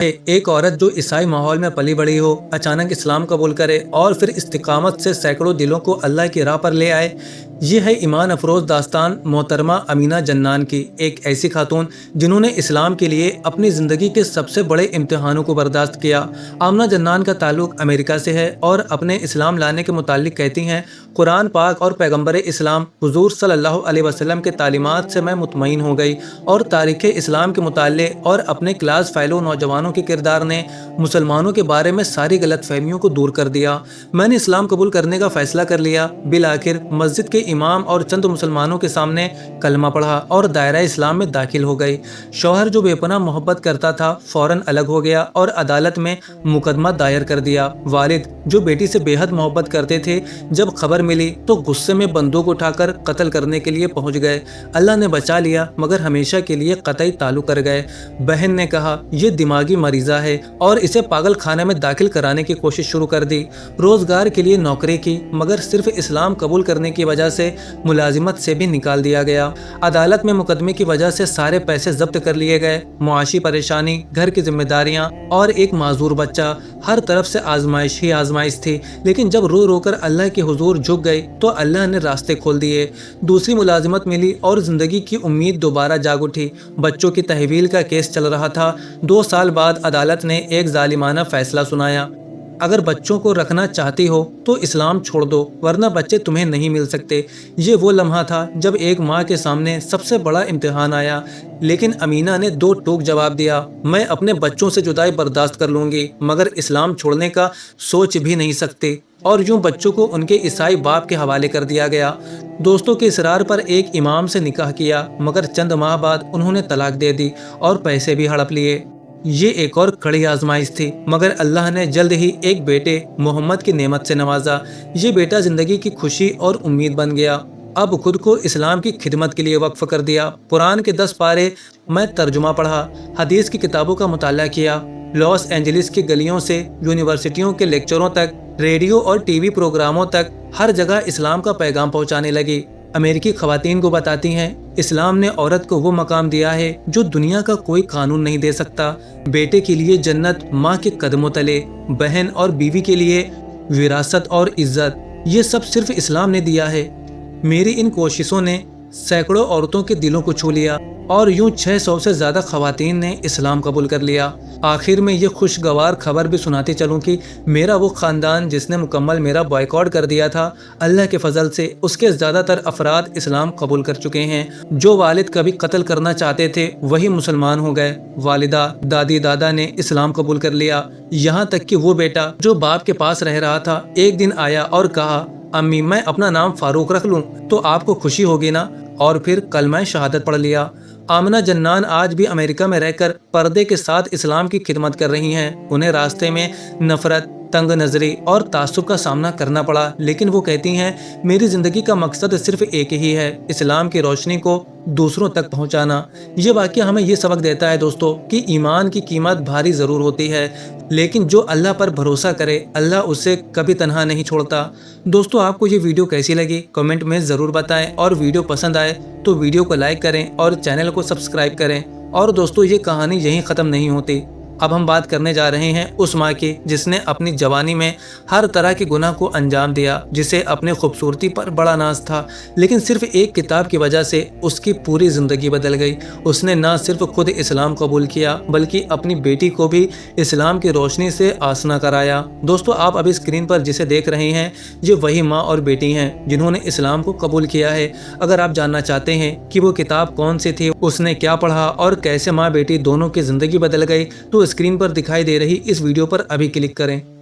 एक औरत जो ईसाई माहौल में पली बड़ी हो, अचानक इस्लाम कबूल करे और फिर इस्तिकामत से सैकड़ों दिलों को अल्लाह की राह पर ले आए। ये है ईमान अफरोज दास्तान मोहतरमा अमीना जन्नान की, एक ऐसी खातून जिन्होंने इस्लाम के लिए अपनी ज़िंदगी के सबसे बड़े इम्तिहानों को बर्दाश्त किया। आमना जन्नान का ताल्लुक अमेरिका से है और अपने इस्लाम लाने के मुतालिक कहती हैं, कुरान पाक और पैगम्बर इस्लाम हुजूर सल्लल्लाहु अलैहि वसल्लम के तालीमात से मैं मुतमईन हो गई और तारीख़ इस्लाम के मुताले और अपने क्लास फ़ैलो नौजवानों के किरदार ने मुसलमानों के बारे में सारी गलत फहमियों को दूर कर दिया। मैंने इस्लाम कबूल करने का फ़ैसला कर लिया। बिल आखिर मस्जिद के इमाम और चंद मुसलमानों के सामने कलमा पढ़ा और दायरा इस्लाम में दाखिल हो गई। शौहर जो बेपनाह मोहब्बत करता था फ़ौरन अलग हो गया और अदालत में मुकदमा दायर कर दिया। वालिद जो बेटी से बेहद मोहब्बत करते थे, जब खबर मिली तो गुस्से में बंदूक उठाकर कत्ल करने के लिए पहुंच गए। अल्लाह ने बचा लिया मगर हमेशा के लिए कतई ताल्लुक कर गए। बहन ने कहा, यह दिमागी मरीज़ा है और इसे पागल खाने में दाखिल कराने की कोशिश शुरू कर दी। रोज़गार के लिए नौकरी की मगर सिर्फ इस्लाम कबूल करने की वजह से मुलाजिमत से भी निकाल दिया गया। अदालत में मुकदमे की वजह से सारे पैसे जब्त कर लिए गए। मुआशी परेशानी, घर की जिम्मेदारियां और एक माजूर बच्चा, हर तरफ से आजमाइश ही आजमाइश थी। लेकिन जब रो रो कर अल्लाह के हुजूर झुक गई तो अल्लाह ने रास्ते खोल दिए। दूसरी मुलाजिमत मिली और जिंदगी की उम्मीद दोबारा जाग उठी। बच्चों की तहवील का केस चल रहा था। 2 साल बाद अदालत ने एक जालिमाना फैसला सुनाया, अगर बच्चों को रखना चाहती हो तो इस्लाम छोड़ दो वरना बच्चे तुम्हें नहीं मिल सकते। ये वो लम्हा था जब एक माँ के सामने सबसे बड़ा इम्तिहान आया, लेकिन अमीना ने 2 टूक जवाब दिया, मैं अपने बच्चों से जुदाई बर्दाश्त कर लूँगी मगर इस्लाम छोड़ने का सोच भी नहीं सकती। और यूं बच्चों को उनके ईसाई बाप के हवाले कर दिया गया। दोस्तों के इसरार पर एक इमाम से निकाह किया मगर चंद माह बाद उन्होंने तलाक दे दी और पैसे भी हड़प लिए। ये एक और कड़ी आजमाइश थी मगर अल्लाह ने जल्द ही एक बेटे मोहम्मद की नेमत से नवाजा। ये बेटा जिंदगी की खुशी और उम्मीद बन गया। अब खुद को इस्लाम की खिदमत के लिए वक्फ कर दिया। कुरान के 10 पारे मैं तर्जुमा पढ़ा, हदीस की किताबों का मुताला किया। लॉस एंजलिस की गलियों से यूनिवर्सिटियों के लेक्चरों तक, रेडियो और टीवी प्रोग्रामों तक हर जगह इस्लाम का पैगाम पहुंचाने लगी। अमेरिकी खवातीन को बताती हैं, इस्लाम ने औरत को वो मकाम दिया है जो दुनिया का कोई कानून नहीं दे सकता। बेटे के लिए जन्नत माँ के कदमों तले, बहन और बीवी के लिए विरासत और इज्जत, ये सब सिर्फ इस्लाम ने दिया है। मेरी इन कोशिशों ने सैकड़ों औरतों के दिलों को छू लिया और यूं 600 से ज़्यादा खवातीन ने इस्लाम कबूल कर लिया। आखिर में ये खुशगवार खबर भी सुनाती चलूं कि मेरा वो ख़ानदान जिसने मुकम्मल मेरा बॉयकॉट कर दिया था, अल्लाह के फजल से उसके ज़्यादातर अफराद इस्लाम कबूल कर चुके हैं। जो वालिद कभी कत्ल करना चाहते थे वही मुसलमान हो गए। वालिदा, दादी, दादा ने इस्लाम कबूल कर लिया। यहाँ तक कि वो बेटा जो बाप के पास रह रहा था एक दिन आया और कहा, अम्मी मैं अपना नाम फारूक रख लूँ तो आपको खुशी होगी ना, और फिर कलमा शहादत पढ़ लिया। आमना जन्नान आज भी अमेरिका में रहकर पर्दे के साथ इस्लाम की खिदमत कर रही हैं। उन्हें रास्ते में नफरत, तंग नजरी और तासुब का सामना करना पड़ा, लेकिन वो कहती हैं, मेरी ज़िंदगी का मकसद सिर्फ एक ही है, इस्लाम की रोशनी को दूसरों तक पहुंचाना। ये वाक़या हमें ये सबक देता है दोस्तों कि ईमान की कीमत भारी ज़रूर होती है, लेकिन जो अल्लाह पर भरोसा करे अल्लाह उसे कभी तन्हा नहीं छोड़ता। दोस्तों, आपको ये वीडियो कैसी लगी कमेंट में ज़रूर बताएं और वीडियो पसंद आए तो वीडियो को लाइक करें और चैनल को सब्सक्राइब करें। और दोस्तों, ये कहानी यहीं ख़त्म नहीं होती। अब हम बात करने जा रहे हैं उस माँ की जिसने अपनी जवानी में हर तरह के गुनाह को अंजाम दिया, जिसे अपनी खूबसूरती पर बड़ा नाज था, लेकिन सिर्फ एक किताब की वजह से उसकी पूरी ज़िंदगी बदल गई। उसने न सिर्फ खुद इस्लाम कबूल किया बल्कि अपनी बेटी को भी इस्लाम की रोशनी से आसना कराया। दोस्तों, आप अभी स्क्रीन पर जिसे देख रहे हैं ये वही माँ और बेटी हैं जिन्होंने इस्लाम को कबूल किया है। अगर आप जानना चाहते हैं कि वो किताब कौन सी थी, उसने क्या पढ़ा और कैसे माँ बेटी दोनों की ज़िंदगी बदल गई, तो स्क्रीन पर दिखाई दे रही इस वीडियो पर अभी क्लिक करें।